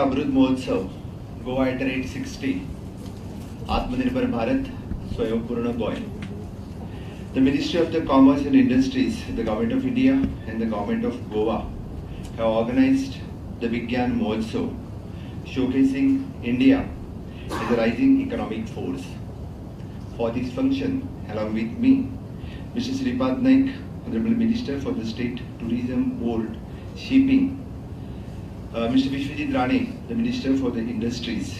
Amrit Mahotsav Goa at 860 Atmanirbhar Bharat Swayambhurna Goy. The Ministry of the Commerce and Industries, the Government of India and the Government of Goa have organized the Vigyan Mahotsav, showcasing India as a rising economic force. For this function, along with me, Mr. Sripad Naik, Honorable Minister for the State Tourism Board, Shipping, Mr. Vishwajit Rane, the Minister for the Industries,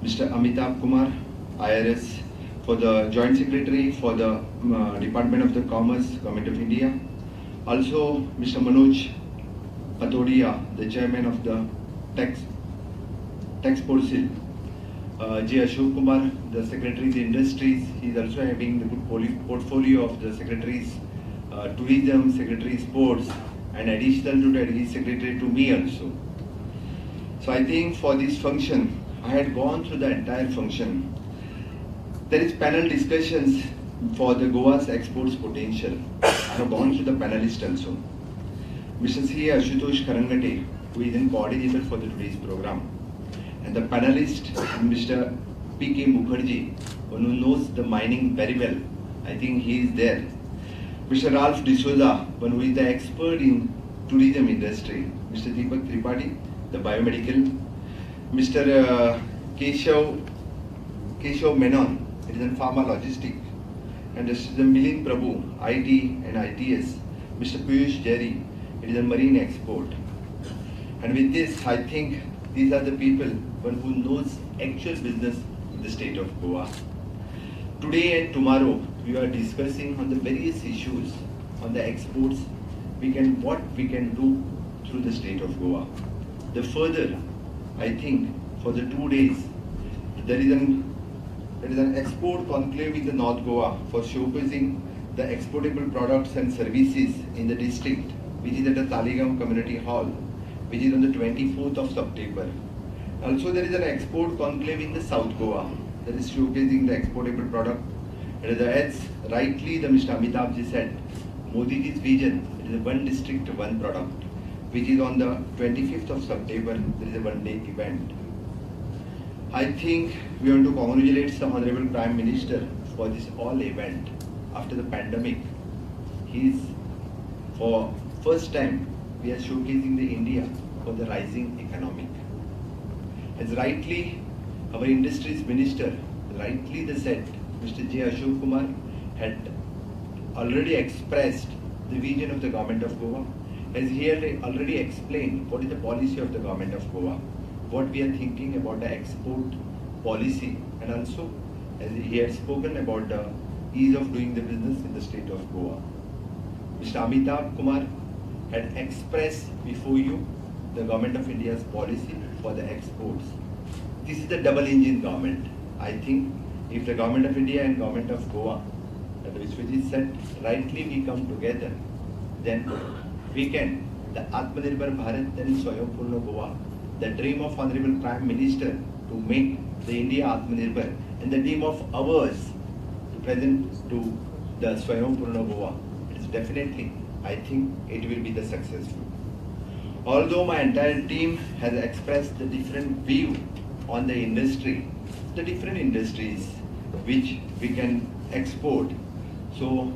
Mr. Amitabh Kumar, IRS, for the Joint Secretary for the Department of the Commerce, Government of India. Also, Mr. Manoj Patodia, the Chairman of the Tax Council, J. Ashok Kumar, the Secretary of the Industries. He is also having the good portfolio of the Secretaries Tourism, Secretary Sports, and additional to that, he is Secretary to me also. So I think for this function, I had gone through the entire function. There is panel discussions for the Goa's exports potential. I have gone through the panelists also. Mr. C. Ashutosh Karangate, who is in coordinator for the today's program, and the panelist Mr. P.K. Mukherjee, one who knows the mining very well. I think he is there. Mr. Ralph D'Souza, one who is the expert in tourism industry. Mr. Deepak Tripathi, the biomedical. Mr. Keshav Menon, it is in pharma logistic. And Mr. Milind Prabhu, IT and ITS. Mr. Piyush Jerry, it is a marine export. And with this, I think these are the people one who knows actual business in the state of Goa. Today and tomorrow, we are discussing on the various issues on the exports. What we can do through the state of Goa. The further, I think, for the 2 days, there is an export conclave in the North Goa for showcasing the exportable products and services in the district, which is at the Taligam Community Hall, which is on the 24th of September. Also, there is an export conclave in the South Goa that is showcasing the exportable product. As rightly the Mr. Amitabh ji said, Modi ji's vision, it is a one district, one product, which is on the 25th of September, there is a one-day event. I think we want to congratulate the Honorable Prime Minister for this all event after the pandemic. For first time, we are showcasing the India for the rising economic. As rightly our Industries Minister, rightly they said, Mr. J. Ashok Kumar had already expressed the vision of the Government of Goa, as he had already explained what is the policy of the Government of Goa, what we are thinking about the export policy, and also as he had spoken about the ease of doing the business in the state of Goa. Mr. Amitabh Kumar had expressed before you the Government of India's policy for the exports. This is the double engine government. I think if the Government of India and Government of Goa, as Vishwajit said, rightly we come together, then we can, the Atmanirbhar Bharat and Swayambhurna Goa, the dream of Honorable Prime Minister to make the India Atmanirbhar, and the dream of ours to present to the Swayambhurna Goa, it is definitely, I think it will be the successful. Although my entire team has expressed the different view on the industry, the different industries which we can export, so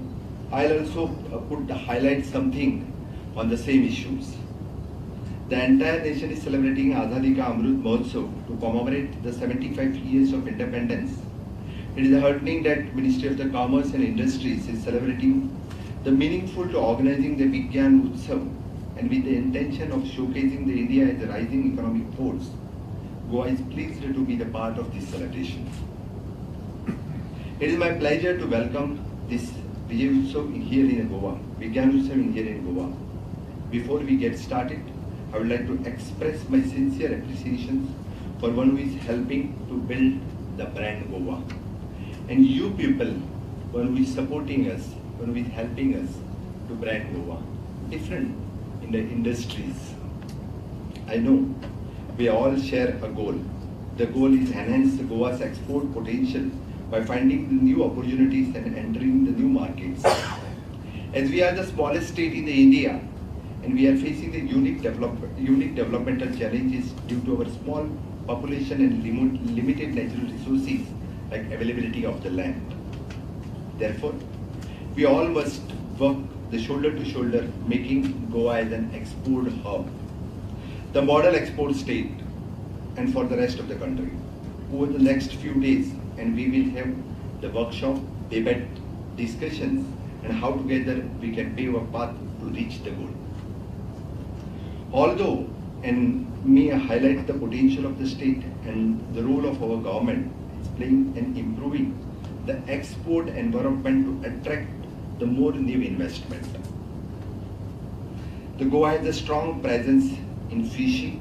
I'll also highlight something on the same issues. The entire nation is celebrating Azadi Ka Amrut Mahotsav to commemorate the 75 years of independence. It is heartening that Ministry of the Commerce and Industries is celebrating the meaningful to organizing the Vigyan Utsav, and with the intention of showcasing the India as a rising economic force. Goa is pleased to be the part of this celebration. It is my pleasure to welcome this Vigyan Utsav here in Goa, Vigyan Utsav here in Goa. Before we get started, I would like to express my sincere appreciation for one who is helping to build the brand Goa. And you people, one who is supporting us, one who is helping us to brand Goa. Different in the industries. I know we all share a goal. The goal is enhance Goa's export potential by finding the new opportunities and entering the new markets. As we are the smallest state in India, and we are facing the unique developmental challenges due to our small population and limited natural resources like availability of the land. Therefore, we all must work the shoulder to shoulder, making Goa as an export hub, the model export state, and for the rest of the country. Over the next few days, and we will have the workshop, debate, discussions, and how together we can pave a path to reach the goal. Although, and may I highlight the potential of the state and the role of our government is playing and improving the export environment to attract the more new investment. The Goa has a strong presence in fishing,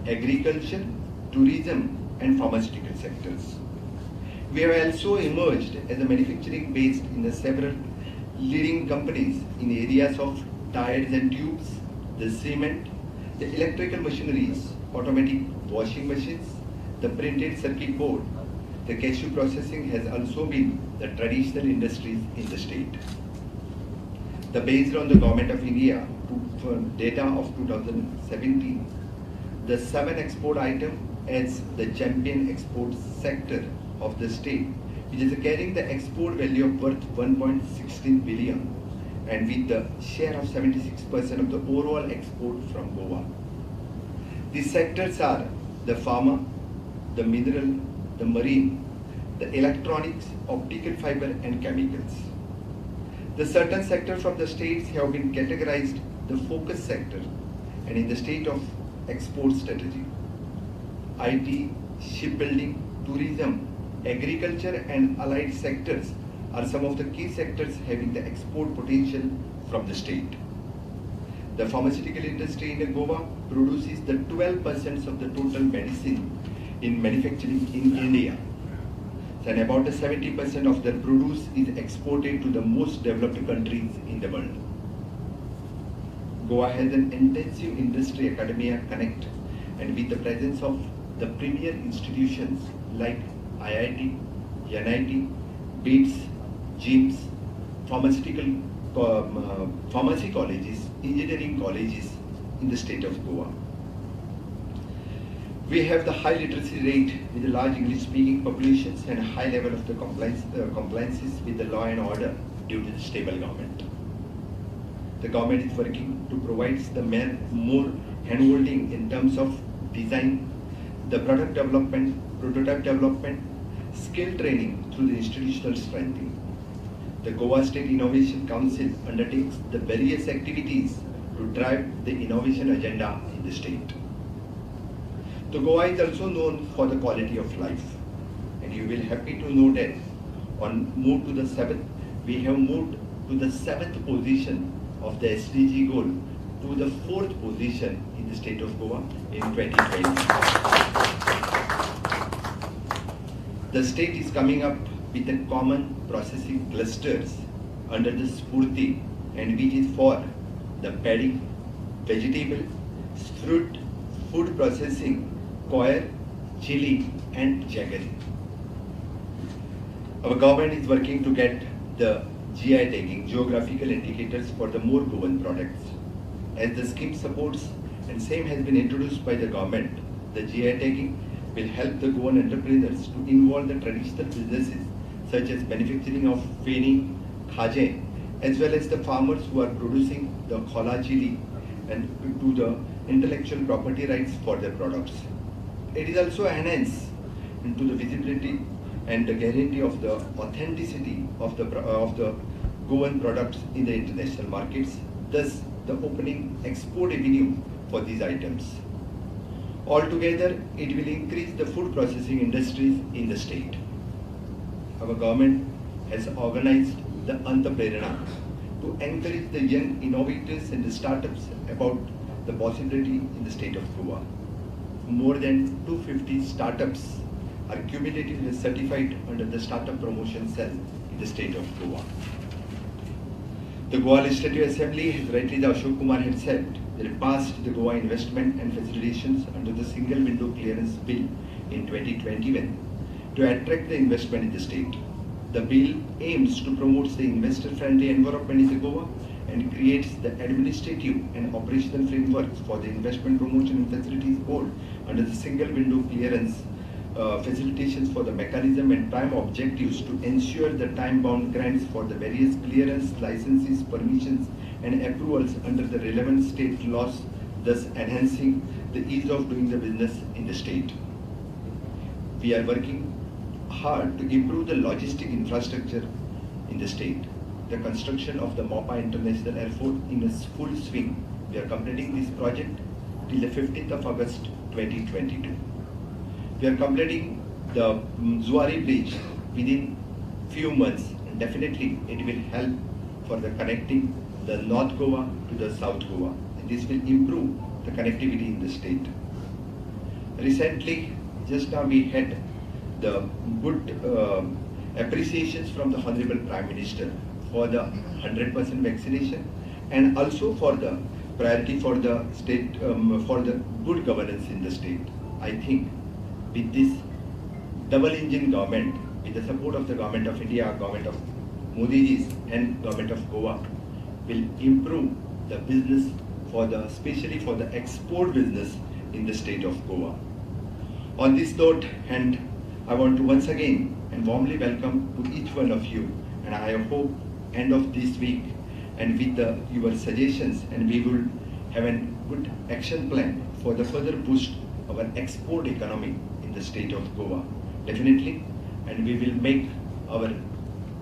agriculture, tourism, and pharmaceutical sectors. We have also emerged as a manufacturing based in the several leading companies in areas of tires and tubes, the cement, the electrical machineries, automatic washing machines, the printed circuit board. The cashew processing has also been the traditional industries in the state. Based on the Government of India data of 2017, the 7 export item as the champion export sector of the state, which is carrying the export value of worth 1.16 billion and with the share of 76% of the overall export from Goa. These sectors are the pharma, the mineral, the marine, the electronics, optical fiber, and chemicals. The certain sectors of the states have been categorized the focus sector and in the state of export strategy. IT, shipbuilding, tourism, agriculture, and allied sectors are some of the key sectors having the export potential from the state. The pharmaceutical industry in Goa produces the 12% of the total medicine in manufacturing in India. And about 70% of their produce is exported to the most developed countries in the world. Goa has an intensive industry academia connect, and with the presence of the premier institutions like IIT, NIT, BITS, GIMS, pharmacy colleges, engineering colleges in the state of Goa. We have the high literacy rate with the large English-speaking populations and a high level of the compliances with the law and order due to the stable government. The government is working to provide the more handholding in terms of design, the product development, prototype development, skill training through the institutional strengthening. The Goa State Innovation Council undertakes the various activities to drive the innovation agenda in the state. The Goa is also known for the quality of life, and you will be happy to know that we have moved to the 7th position of the SDG goal to the 4th position in the state of Goa in 2020. The state is coming up with a common processing clusters under the Spurti, and which is for the paddy, vegetable, fruit, food processing, coir, chili, and jaggery. Our government is working to get the GI tagging, geographical indicators for the more Goan products. As the scheme supports and same has been introduced by the government, the GI tagging will help the Goan entrepreneurs to involve the traditional businesses such as manufacturing of feni, khaje, as well as the farmers who are producing the khola chili and to the intellectual property rights for their products. It is also enhanced into the visibility and the guarantee of the authenticity of the Goan products in the international markets, thus the opening export avenue for these items. Altogether, it will increase the food processing industries in the state. Our government has organized the Antaprerana to encourage the young innovators and the startups about the possibility in the state of Goa. More than 250 startups are cumulatively certified under the Startup Promotion Cell in the state of Goa. The Goa Legislative Assembly, as rightly the Ashok Kumar had said, they passed the Goa Investment and Facilitations under the Single Window Clearance Bill in 2021 to attract the investment in the state. The bill aims to promote the investor-friendly environment in the Goa and creates the administrative and operational frameworks for the Investment Promotion and Facilities Board under the single window clearance facilitations for the mechanism and prime objectives to ensure the time-bound grants for the various clearance, licenses, permissions and approvals under the relevant state laws, thus enhancing the ease of doing the business in the state. We are working hard to improve the logistic infrastructure in the state. The construction of the MOPA International Airport in its full swing. We are completing this project till the 15th of August 2022. We are completing the Zuari Bridge within few months, and definitely it will help for the connecting the North Goa to the South Goa, and this will improve the connectivity in the state. Recently, just now we had the good appreciations from the Honorable Prime Minister for the 100% vaccination and also for the priority for the state, for the good governance in the state. I think with this double engine government, with the support of the Government of India, Government of Modi's and Government of Goa, will improve the business for the, especially for the export business in the state of Goa. On this note, and I want to once again and warmly welcome to each one of you, and I hope end of this week and with your suggestions, and we will have a good action plan for the further boost of our export economy in the state of Goa. Definitely, and we will make our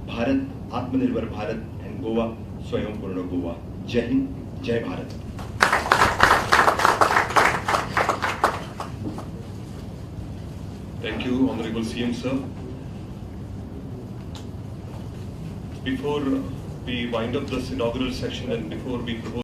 Bharat, Atmanirbhar Bharat and Goa, Swayambhur Goa. Jai Hind, Jai Bharat. Thank you, Honorable CM Sir. Before we wind up this inaugural session and before we propose